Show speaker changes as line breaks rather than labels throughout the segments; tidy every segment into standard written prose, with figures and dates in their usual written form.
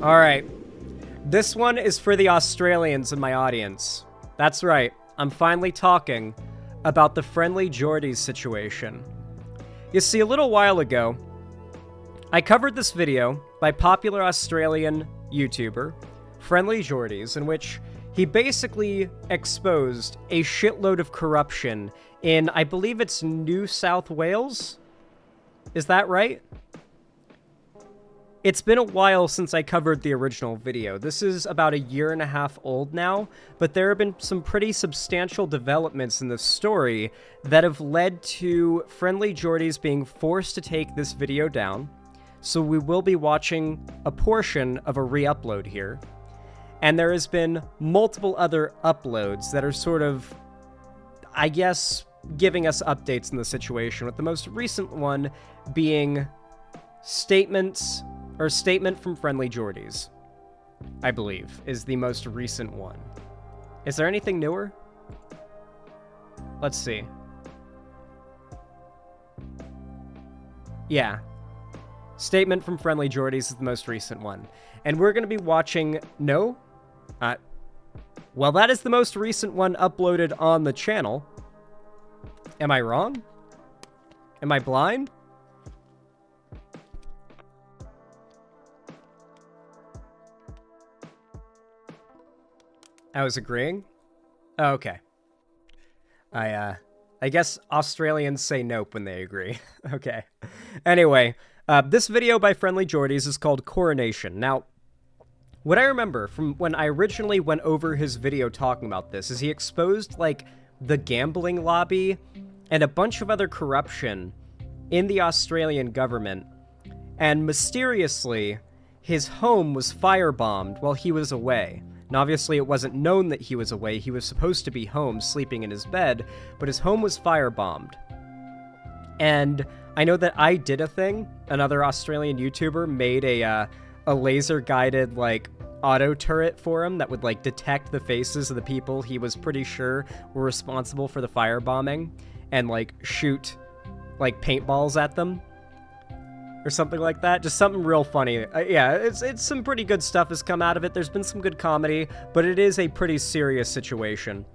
All right. This one is for the Australians in my audience. That's right. I'm finally talking about the Friendly Jordies situation. You see, a little while ago, I covered this video by popular Australian YouTuber, Friendly Jordies, in which he basically exposed a shitload of corruption in, I believe it's New South Wales? Is that right? It's been a while since I covered the original video. This is about a year and a half old now, but there have been some pretty substantial developments in this story that have led to Friendly Jordies being forced to take this video down. So we will be watching a portion of a re-upload here. And there has been multiple other uploads that are sort of, I guess, giving us updates in the situation, with the most recent one being statement from Friendly Jordies, I believe, is the most recent one. Is there anything newer? Let's see. Yeah. Statement from Friendly Jordies is the most recent one. And we're going to be watching... No? Well, that is the most recent one uploaded on the channel. Am I wrong? Am I blind? I was agreeing? Oh, okay. I guess Australians say nope when they agree. Okay. Anyway, this video by Friendly Jordies is called Coronation. Now, what I remember from when I originally went over his video talking about this is he exposed, like, the gambling lobby and a bunch of other corruption in the Australian government, and mysteriously, his home was firebombed while he was away. And obviously it wasn't known that he was away. He was supposed to be home, sleeping in his bed, but his home was firebombed. And I know that I Did a Thing, another Australian YouTuber, made a laser-guided, like, auto turret for him that would, like, detect the faces of the people he was pretty sure were responsible for the firebombing and, like, shoot, like, paintballs at them. Or something like that. Just something real funny. Yeah, it's some pretty good stuff has come out of it. There's been some good comedy, but it is a pretty serious situation.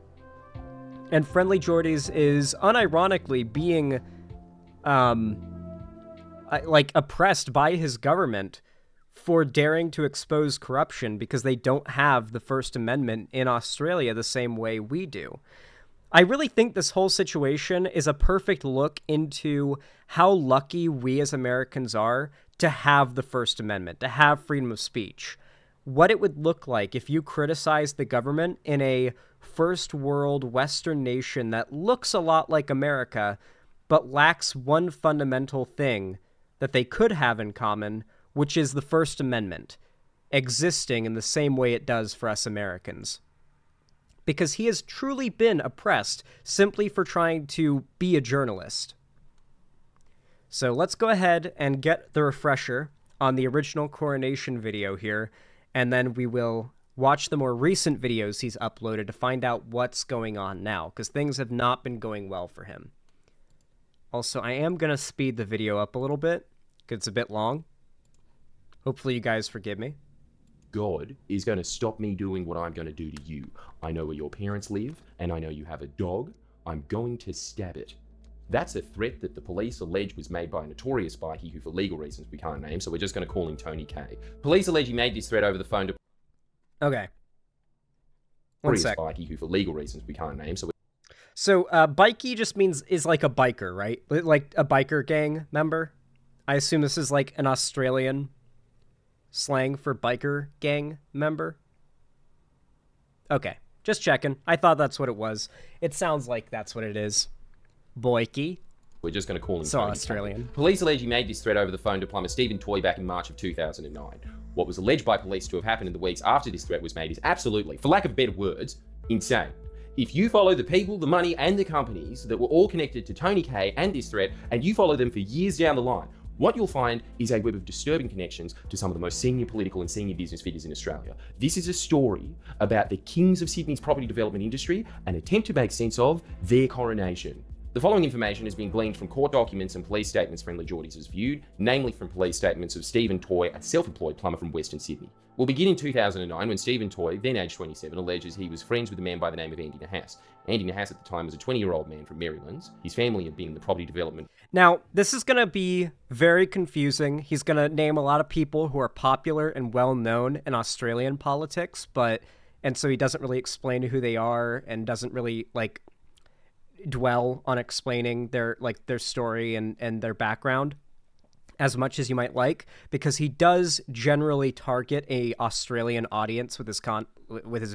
And Friendly Jordies is unironically being, like, oppressed by his government for daring to expose corruption because they don't have the First Amendment in Australia the same way we do. I really think this whole situation is a perfect look into how lucky we as Americans are to have the First Amendment, to have freedom of speech. What it would look like if you criticize the government in a first world Western nation that looks a lot like America, but lacks one fundamental thing that they could have in common, which is the First Amendment, existing in the same way it does for us Americans. Because he has truly been oppressed simply for trying to be a journalist. So let's go ahead and get the refresher on the original Coronation video here, and then we will watch the more recent videos he's uploaded to find out what's going on now, because things have not been going well for him. Also, I am going to speed the video up a little bit, because it's a bit long. Hopefully you guys forgive me.
God is going to stop me doing what I'm going to do to you. I know where your parents live, and I know you have a dog. I'm going to stab it. That's a threat that the police allege was made by a notorious bikie who, for legal reasons, we can't name, so we're just going to call him Tony K. Police allege he made this threat over the phone to...
Okay. One sec.
Bikie who, for legal reasons, we can't name, so...
Bikie just means, is like a biker, right? Like a biker gang member? I assume this is like an Australian slang for biker gang member? Okay, just checking. I thought that's what it was. It sounds like that's what it is. Boykie.
We're just going to call him
so
Tony
Australian.
K. Police allege he made this threat over the phone to plumber Stephen Toy back in March of 2009. What was alleged by police to have happened in the weeks after this threat was made is absolutely, for lack of better words, insane. If you follow the people, the money, and the companies that were all connected to Tony K and this threat, and you follow them for years down the line, what you'll find is a web of disturbing connections to some of the most senior political and senior business figures in Australia. This is a story about the kings of Sydney's property development industry, an attempt to make sense of their coronation. The following information has been gleaned from court documents and police statements Friendly Jordies has viewed, namely from police statements of Stephen Toy, a self-employed plumber from Western Sydney. We'll begin in 2009 when Stephen Toy, then aged 27, alleges he was friends with a man by the name of Andy Nahas. Andy Nahas at the time was a 20-year-old man from Maryland. His family had been in the property development.
Now, this is going to be very confusing. He's going to name a lot of people who are popular and well-known in Australian politics, and so he doesn't really explain who they are and doesn't really, like, dwell on explaining their story and their background as much as you might like, because he does generally target a Australian audience with his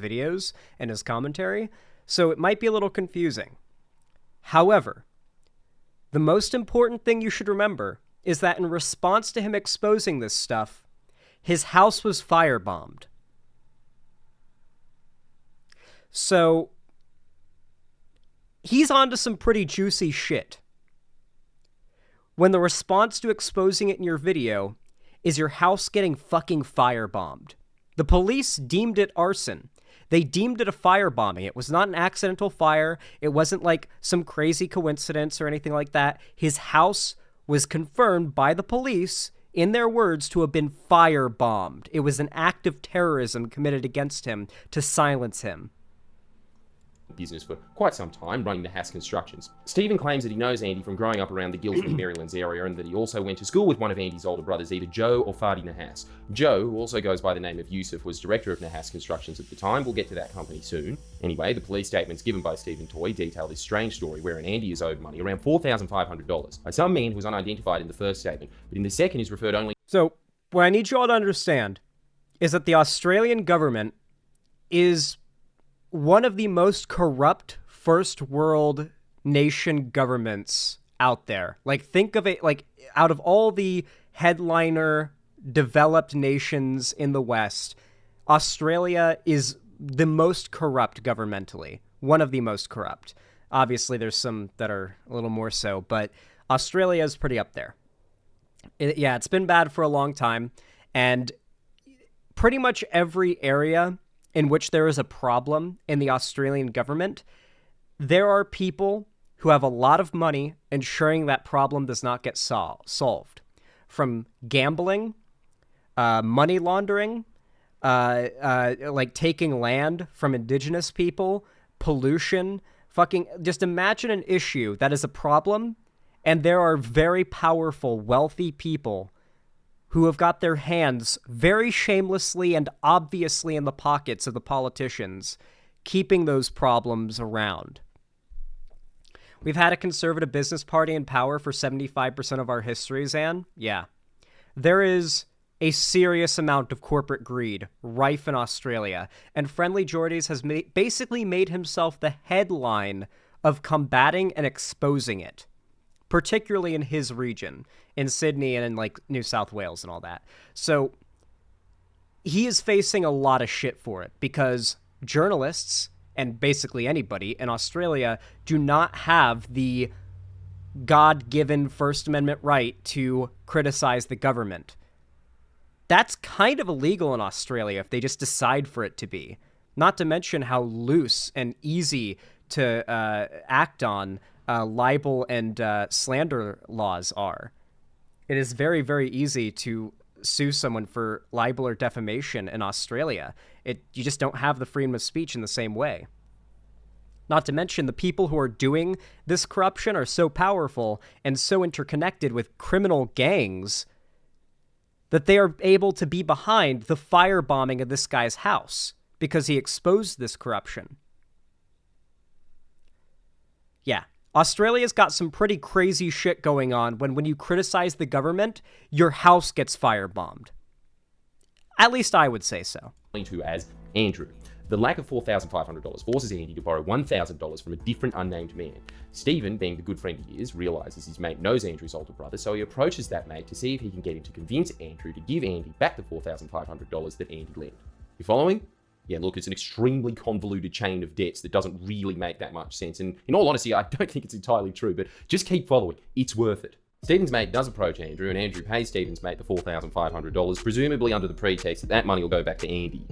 videos and his commentary, so it might be a little confusing. However, the most important thing you should remember is that in response to him exposing this stuff, his house was firebombed. So he's onto some pretty juicy shit. When the response to exposing it in your video is your house getting fucking firebombed. The police deemed it arson. They deemed it a firebombing. It was not an accidental fire. It wasn't like some crazy coincidence or anything like that. His house was confirmed by the police, in their words, to have been firebombed. It was an act of terrorism committed against him to silence him.
Business for quite some time, running Nahas Constructions. Stephen claims that he knows Andy from growing up around the Guildford, Marylands area, and that he also went to school with one of Andy's older brothers, either Joe or Fadi Nahas. Joe, who also goes by the name of Yusuf, was director of Nahas Constructions at the time. We'll get to that company soon. Anyway, the police statements given by Stephen Toy detail this strange story wherein Andy is owed money, around $4,500, by some man who was unidentified in the first statement, but in the second is referred only...
So, what I need you all to understand is that the Australian government is one of the most corrupt first world nation governments out there. Like, think of it, like, out of all the headliner developed nations in the West, Australia is the most corrupt governmentally. One of the most corrupt. Obviously, there's some that are a little more so, but Australia is pretty up there. It's been bad for a long time, and pretty much every area in which there is a problem in the Australian government, there are people who have a lot of money ensuring that problem does not get solved. From gambling, money laundering, like taking land from indigenous people, pollution, just imagine an issue that is a problem, and there are very powerful, wealthy people who have got their hands very shamelessly and obviously in the pockets of the politicians, keeping those problems around. We've had a conservative business party in power for 75% of our history, Zan. Yeah. There is a serious amount of corporate greed rife in Australia, and Friendly Jordies has basically made himself the headline of combating and exposing it, particularly in his region, in Sydney and in, like, New South Wales and all that. So he is facing a lot of shit for it because journalists and basically anybody in Australia do not have the God-given First Amendment right to criticize the government. That's kind of illegal in Australia if they just decide for it to be. Not to mention how loose and easy to act on libel and slander laws are. It is very, very easy to sue someone for libel or defamation in Australia. You just don't have the freedom of speech in the same way. Not to mention the people who are doing this corruption are so powerful and so interconnected with criminal gangs that they are able to be behind the firebombing of this guy's house because he exposed this corruption. Yeah. Australia's got some pretty crazy shit going on when you criticize the government, your house gets firebombed. At least I would say so.
To as Andrew. The lack of $4,500 forces Andy to borrow $1,000 from a different unnamed man. Stephen, being the good friend he is, realizes his mate knows Andrew's older brother, so he approaches that mate to see if he can get him to convince Andrew to give Andy back the $4,500 that Andy lent. You following? Yeah, look, it's an extremely convoluted chain of debts that doesn't really make that much sense. And in all honesty, I don't think it's entirely true, but just keep following. It's worth it. Stephen's mate does approach Andrew, and Andrew pays Stephen's mate the $4,500, presumably under the pretext that that money will go back to Andy.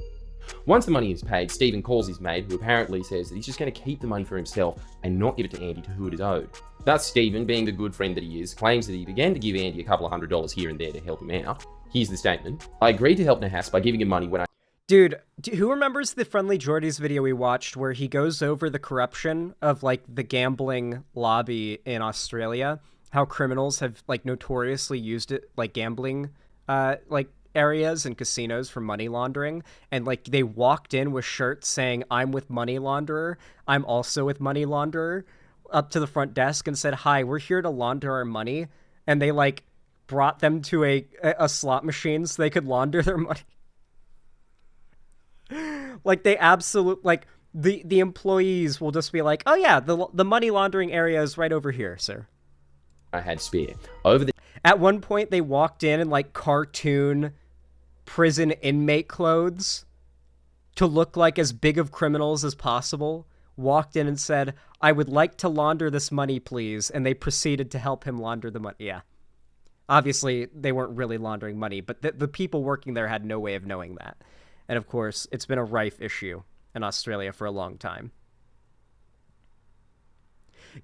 Once the money is paid, Stephen calls his mate, who apparently says that he's just going to keep the money for himself and not give it to Andy to who it is owed. Thus, Stephen, being the good friend that he is, claims that he began to give Andy a couple of $100s here and there to help him out. Here's the statement. I agreed to help Nahas by giving him money when I...
Dude, who remembers the Friendly Jordies video we watched where he goes over the corruption of, like, the gambling lobby in Australia? How criminals have, like, notoriously used it, like, gambling, like, areas and casinos for money laundering. And, like, they walked in with shirts saying, I'm with money launderer. I'm also with money launderer. Up to the front desk and said, hi, we're here to launder our money. And they, like, brought them to a slot machine so they could launder their money. Like, they absolute, like, the employees will just be like, oh yeah, the money laundering area is right over here, sir.
I had spare.
At one point, they walked in like, cartoon prison inmate clothes to look like as big of criminals as possible. Walked in and said, I would like to launder this money, please. And they proceeded to help him launder the money. Yeah. Obviously, they weren't really laundering money, but the people working there had no way of knowing that. And of course, it's been a rife issue in Australia for a long time.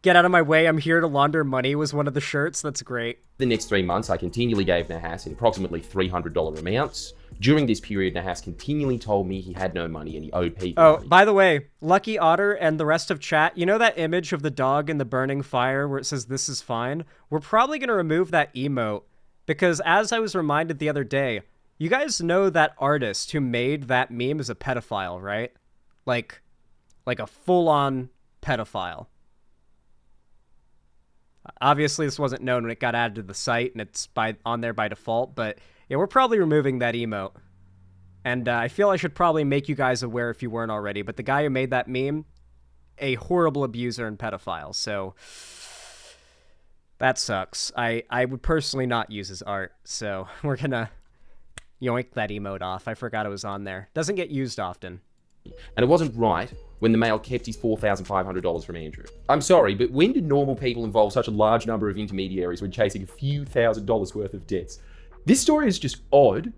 Get out of my way, I'm here to launder money was one of the shirts. That's great.
The next 3 months, I continually gave Nahas in approximately $300 amounts. During this period, Nahas continually told me he had no money and he owed people money.
By the way, Lucky Otter and the rest of chat, you know that image of the dog in the burning fire where it says, this is fine? We're probably going to remove that emote because as I was reminded the other day, you guys know that artist who made that meme is a pedophile, right? Like a full-on pedophile. Obviously, this wasn't known when it got added to the site, and it's on there by default, but yeah, we're probably removing that emote. And I feel I should probably make you guys aware if you weren't already, but the guy who made that meme, a horrible abuser and pedophile, so that sucks. I would personally not use his art, so we're gonna yoink that emote off. I forgot it was on there. Doesn't get used often.
And it wasn't right when the Mail kept his $4,500 from Andrew. I'm sorry, but when did normal people involve such a large number of intermediaries when chasing a few $1,000s worth of debts? This story is just odd,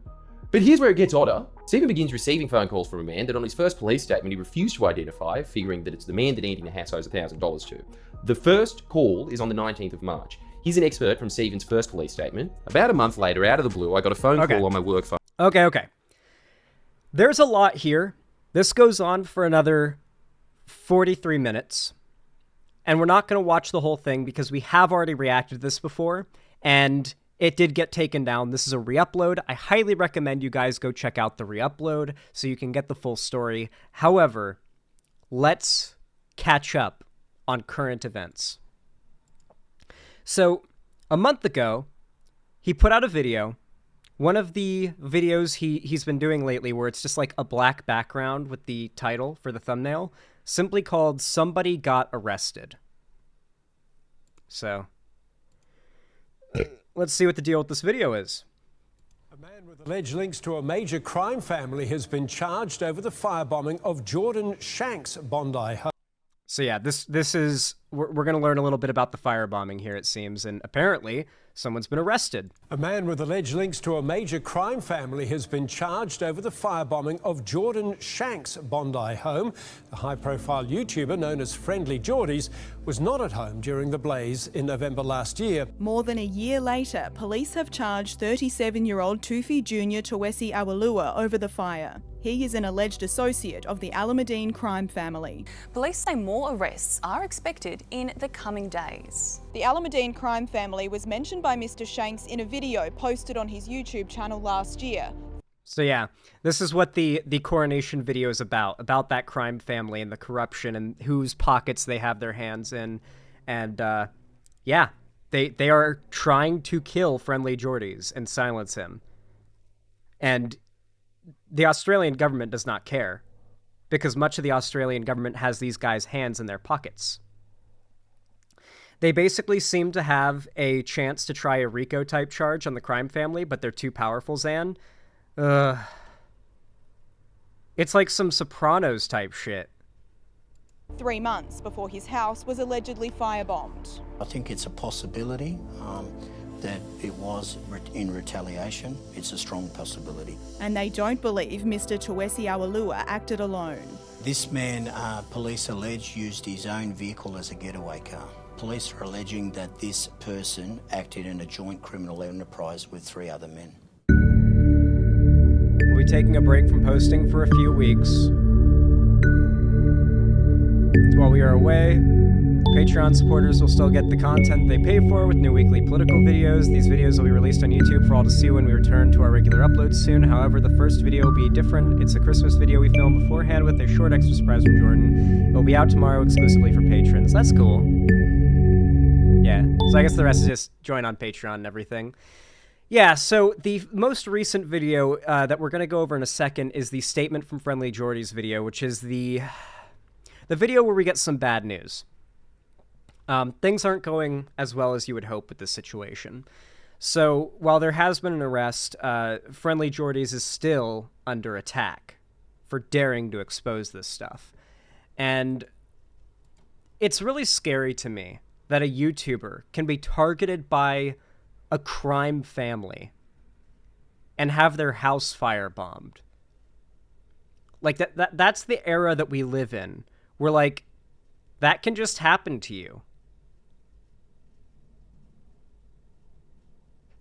but here's where it gets odder. Stephen begins receiving phone calls from a man that on his first police statement he refused to identify, figuring that it's the man that Andy Nahas owes $1,000 to. The first call is on the 19th of March. Here's an excerpt from Stephen's first police statement. About a month later, out of the blue, I got a phone call on my work phone.
Okay. There's a lot here. This goes on for another 43 minutes. And we're not going to watch the whole thing because we have already reacted to this before. And it did get taken down. This is a re-upload. I highly recommend you guys go check out the re-upload so you can get the full story. However, let's catch up on current events. So, a month ago, he put out a video. One of the videos he's been doing lately where it's just like a black background with the title for the thumbnail, simply called Somebody Got Arrested. So, let's see what the deal with this video is.
A man with alleged links to a major crime family has been charged over the firebombing of Jordan Shanks' Bondi home.
So yeah, this is, we're going to learn a little bit about the firebombing here, it seems, and apparently someone's been arrested.
A man with alleged links to a major crime family has been charged over the firebombing of Jordan Shanks' Bondi home. The high-profile YouTuber known as Friendly Jordies was not at home during the blaze in November last year.
More than a year later, police have charged 37-year-old Tufi Jr. Tawesi Awalua over the fire. He is an alleged associate of the Alameddine crime family.
Police say more arrests are expected in the coming days.
The Alameddine crime family was mentioned by Mr. Shanks in a video posted on his YouTube channel last year.
So yeah, this is what the coronation video is about that crime family and the corruption and whose pockets they have their hands in. And yeah, they are trying to kill Friendly Jordies and silence him. And the Australian government does not care because much of the Australian government has these guys' hands in their pockets. They basically seem to have a chance to try a RICO type charge on the crime family, but they're too powerful, Zan. It's like some Sopranos type shit.
3 months before his house was allegedly firebombed.
I think it's a possibility that it was in retaliation. It's a strong possibility.
And they don't believe Mr. Tawesi Awalua acted alone.
This man, police allege, used his own vehicle as a getaway car. Police are alleging that this person acted in a joint criminal enterprise with 3 other men.
We'll be taking a break from posting for a few weeks. While we are away, Patreon supporters will still get the content they pay for with new weekly political videos. These videos will be released on YouTube for all to see when we return to our regular uploads soon. However, the first video will be different. It's a Christmas video we filmed beforehand with a short extra surprise from Jordan. It will be out tomorrow exclusively for patrons. That's cool. Yeah, so I guess the rest is just join on Patreon and everything. Yeah, so the most recent video that we're going to go over in a second is the Statement from Friendly Jordy's video, which is the video where we get some bad news. Things aren't going as well as you would hope with this situation. So while there has been an arrest, Friendly Jordy's is still under attack for daring to expose this stuff. And it's really scary to me that a YouTuber can be targeted by a crime family and have their house firebombed. Like, that's the era that we live in, where, like, that can just happen to you.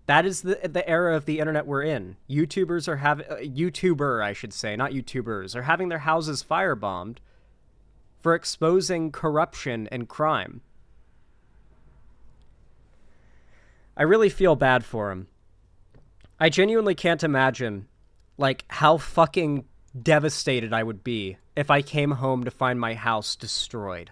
That is the era of the internet we're in. YouTubers are having... YouTuber, I should say, not YouTubers, are having their houses firebombed for exposing corruption and crime. I really feel bad for him. I genuinely can't imagine, like, how fucking devastated I would be if I came home to find my house destroyed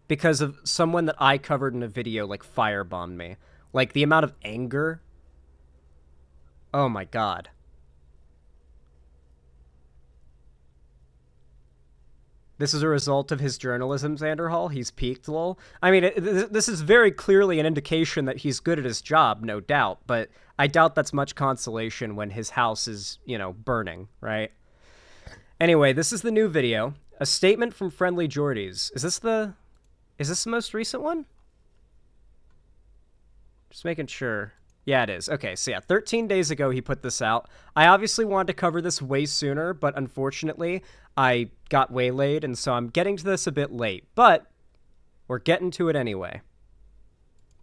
because of someone that I covered in a video, like, firebombed me. Like, the amount of anger. Oh my god. This is a result of his journalism, Xanderhall. He's peaked, lol. I mean, this is very clearly an indication that he's good at his job, no doubt, but I doubt that's much consolation when his house is, you know, burning, right? Anyway, this is the new video. A Statement from Friendly Jordy's. Is this the most recent one? Just making sure. Yeah, it is. Okay, so yeah, 13 days ago he put this out. I obviously wanted to cover this way sooner, but unfortunately I got waylaid, and so I'm getting to this a bit late. But we're getting to it anyway.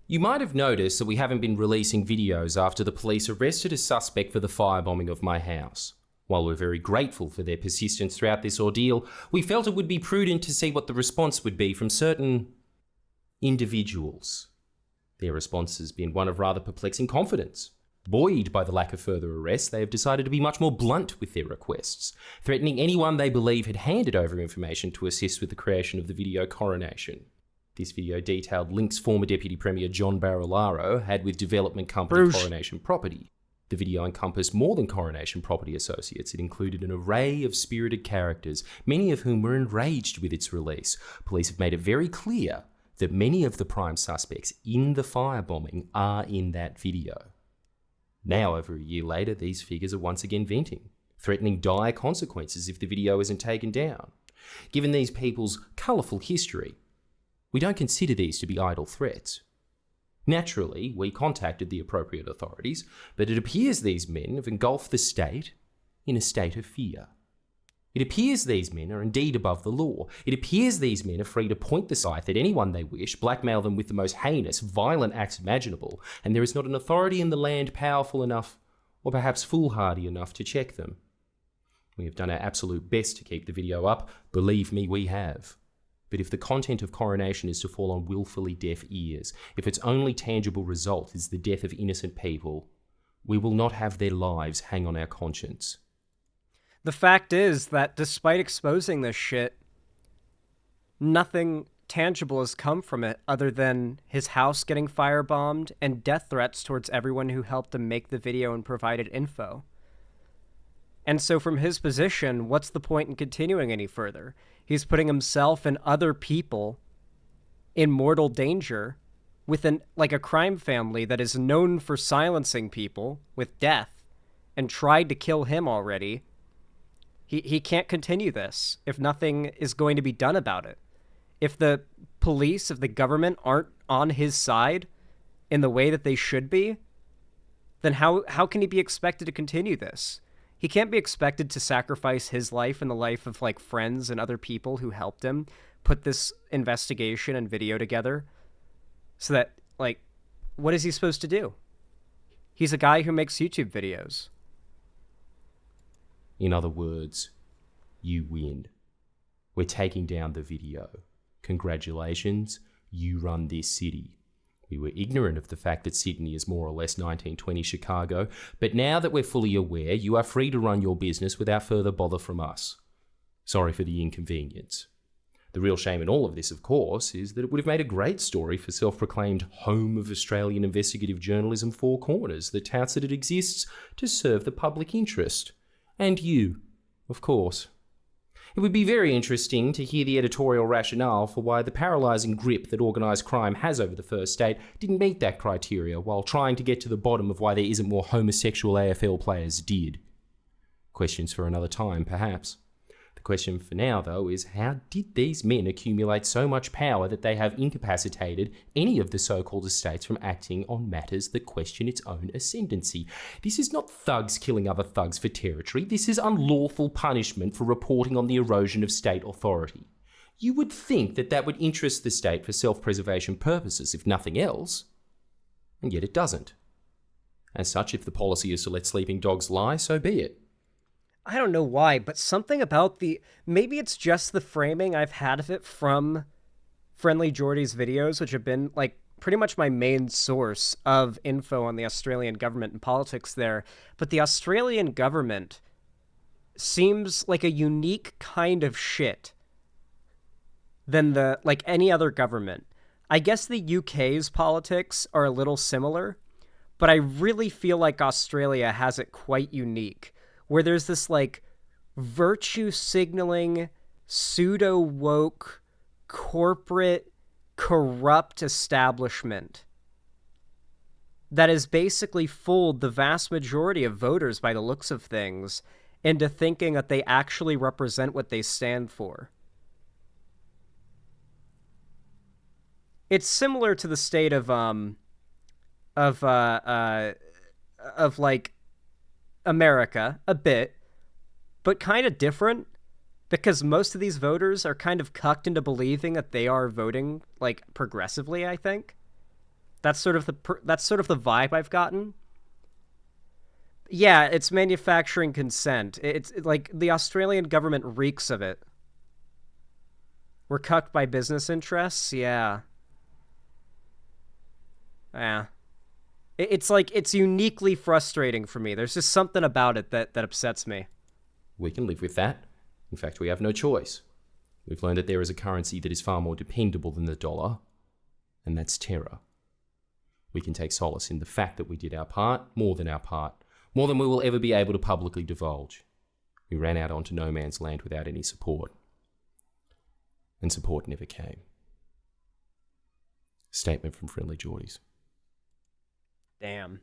You might have noticed that we haven't been releasing videos after the police arrested a suspect for the firebombing of my house. While we're very grateful for their persistence throughout this ordeal, we felt it would be prudent to see what the response would be from certain individuals. Their response has been one of rather perplexing confidence. Buoyed by the lack of further arrests, they have decided to be much more blunt with their requests, threatening anyone they believe had handed over information to assist with the creation of the video Coronation. This video detailed links former Deputy Premier John Barilaro had with development company Coronation Property. The video encompassed more than Coronation Property Associates. It included an array of spirited characters, many of whom were enraged with its release. Police have made it very clear that many of the prime suspects in the firebombing are in that video. Now, over a year later, these figures are once again venting, threatening dire consequences if the video isn't taken down. Given these people's colourful history, we don't consider these to be idle threats. Naturally, we contacted the appropriate authorities, but it appears these men have engulfed the state in a state of fear. It appears these men are indeed above the law. It appears these men are free to point the scythe at anyone they wish, blackmail them with the most heinous, violent acts imaginable, and there is not an authority in the land powerful enough, or perhaps foolhardy enough, to check them. We have done our absolute best to keep the video up. Believe me, we have. But if the content of Coronation is to fall on willfully deaf ears, if its only tangible result is the death of innocent people, we will not have their lives hang on our conscience.
The fact is that despite exposing this shit, nothing tangible has come from it other than his house getting firebombed and death threats towards everyone who helped him make the video and provided info. And so from his position, what's the point in continuing any further? He's putting himself and other people in mortal danger with a crime family that is known for silencing people with death and tried to kill him already. He can't continue this if nothing is going to be done about it. If the police, if the government aren't on his side in the way that they should be, then how can he be expected to continue this? He can't be expected to sacrifice his life and the life of, like, friends and other people who helped him put this investigation and video together so that, like, what is he supposed to do? He's a guy who makes YouTube videos.
In other words, you win. We're taking down the video. Congratulations, you run this city. We were ignorant of the fact that Sydney is more or less 1920 Chicago, but now that we're fully aware, you are free to run your business without further bother from us. Sorry for the inconvenience. The real shame in all of this, of course, is that it would have made a great story for self-proclaimed home of Australian investigative journalism Four Corners that touts that it exists to serve the public interest. And you, of course. It would be very interesting to hear the editorial rationale for why the paralysing grip that organised crime has over the First State didn't meet that criteria, while trying to get to the bottom of why there isn't more homosexual AFL players did. Questions for another time, perhaps. The question for now, though, is how did these men accumulate so much power that they have incapacitated any of the so-called estates from acting on matters that question its own ascendancy? This is not thugs killing other thugs for territory. This is unlawful punishment for reporting on the erosion of state authority. You would think that that would interest the state for self-preservation purposes, if nothing else. And yet it doesn't. As such, if the policy is to let sleeping dogs lie, so be it.
I don't know why, but something about maybe it's just the framing I've had of it from Friendly Jordy's videos, which have been, like, pretty much my main source of info on the Australian government and politics there. But the Australian government seems like a unique kind of shit than any other government. I guess the UK's politics are a little similar, but I really feel like Australia has it quite unique, where there's this, like, virtue-signaling, pseudo-woke, corporate, corrupt establishment that has basically fooled the vast majority of voters, by the looks of things, into thinking that they actually represent what they stand for. It's similar to the state of like, America, a bit, but kind of different, because most of these voters are kind of cucked into believing that they are voting, like, progressively, I think. That's sort of the vibe I've gotten. Yeah, it's manufacturing consent. It's like the Australian government reeks of it. We're cucked by business interests? Yeah. Yeah. It's like, it's uniquely frustrating for me. There's just something about it that upsets me.
We can live with that. In fact, we have no choice. We've learned that there is a currency that is far more dependable than the dollar, and that's terror. We can take solace in the fact that we did our part, more than we will ever be able to publicly divulge. We ran out onto no man's land without any support. And support never came. Statement from Friendly Jordies.
Damn.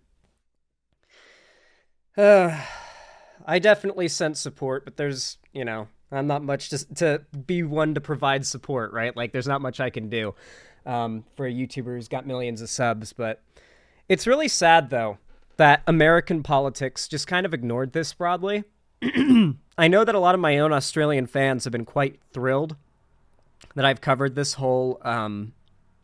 I definitely sense support, but there's, I'm not much to be one to provide support, right? Like, there's not much I can do for a YouTuber who's got millions of subs, but it's really sad, though, that American politics just kind of ignored this broadly. I know that a lot of my own Australian fans have been quite thrilled that I've covered this whole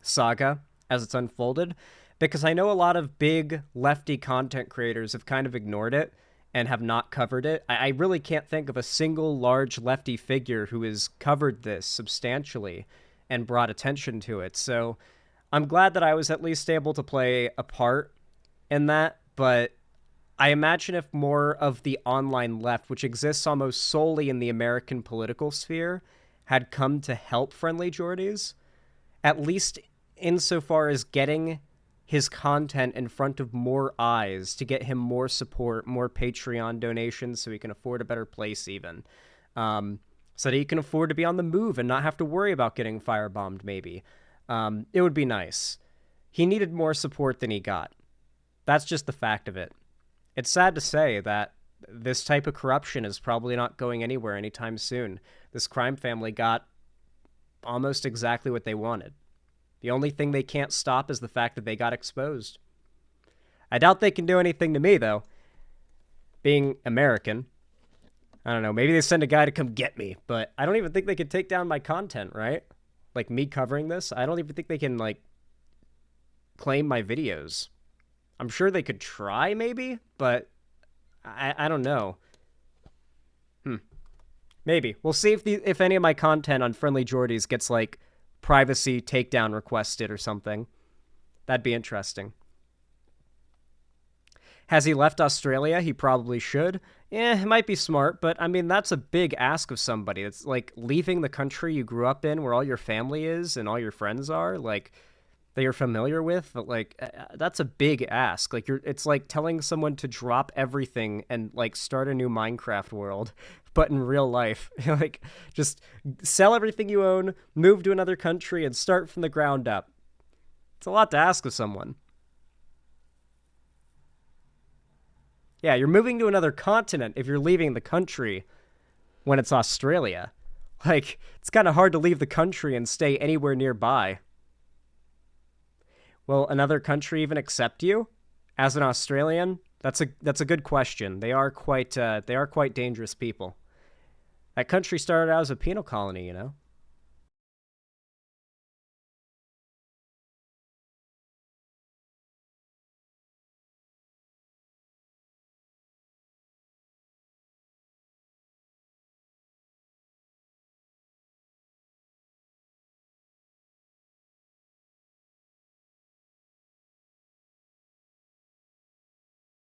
saga as it's unfolded, because I know a lot of big lefty content creators have kind of ignored it and have not covered it. I really can't think of a single large lefty figure who has covered this substantially and brought attention to it. So I'm glad that I was at least able to play a part in that, but I imagine if more of the online left, which exists almost solely in the American political sphere, had come to help Friendly Jordies, at least insofar as getting his content in front of more eyes, to get him more support, more Patreon donations so he can afford a better place even. So that he can afford to be on the move and not have to worry about getting firebombed, maybe. It would be nice. He needed more support than he got. That's just the fact of it. It's sad to say that this type of corruption is probably not going anywhere anytime soon. This crime family got almost exactly what they wanted. The only thing they can't stop is the fact that they got exposed. I doubt they can do anything to me, though. Being American. I don't know, maybe they send a guy to come get me, but I don't even think they could take down my content, right? like me covering this, I don't even think they can like claim my videos. I'm sure they could try maybe, but I don't know. Maybe. We'll see if any of my content on Friendly Jordies gets like privacy takedown requested or something. That'd be interesting. Has he left Australia? He probably should. It might be smart, but I mean, that's a big ask of somebody. It's like leaving the country you grew up in where all your family is and all your friends are, like, that you're familiar with. But, like, that's a big ask. Like, it's like telling someone to drop everything and, like, start a new Minecraft world, but in real life. Like, just sell everything you own, move to another country, and start from the ground up. It's a lot to ask of someone. Yeah, you're moving to another continent if you're leaving the country when it's Australia. Like, it's kind of hard to leave the country and stay anywhere nearby. Will another country even accept you as an Australian? That's a good question. They are quite dangerous people. That country started out as a penal colony, you know?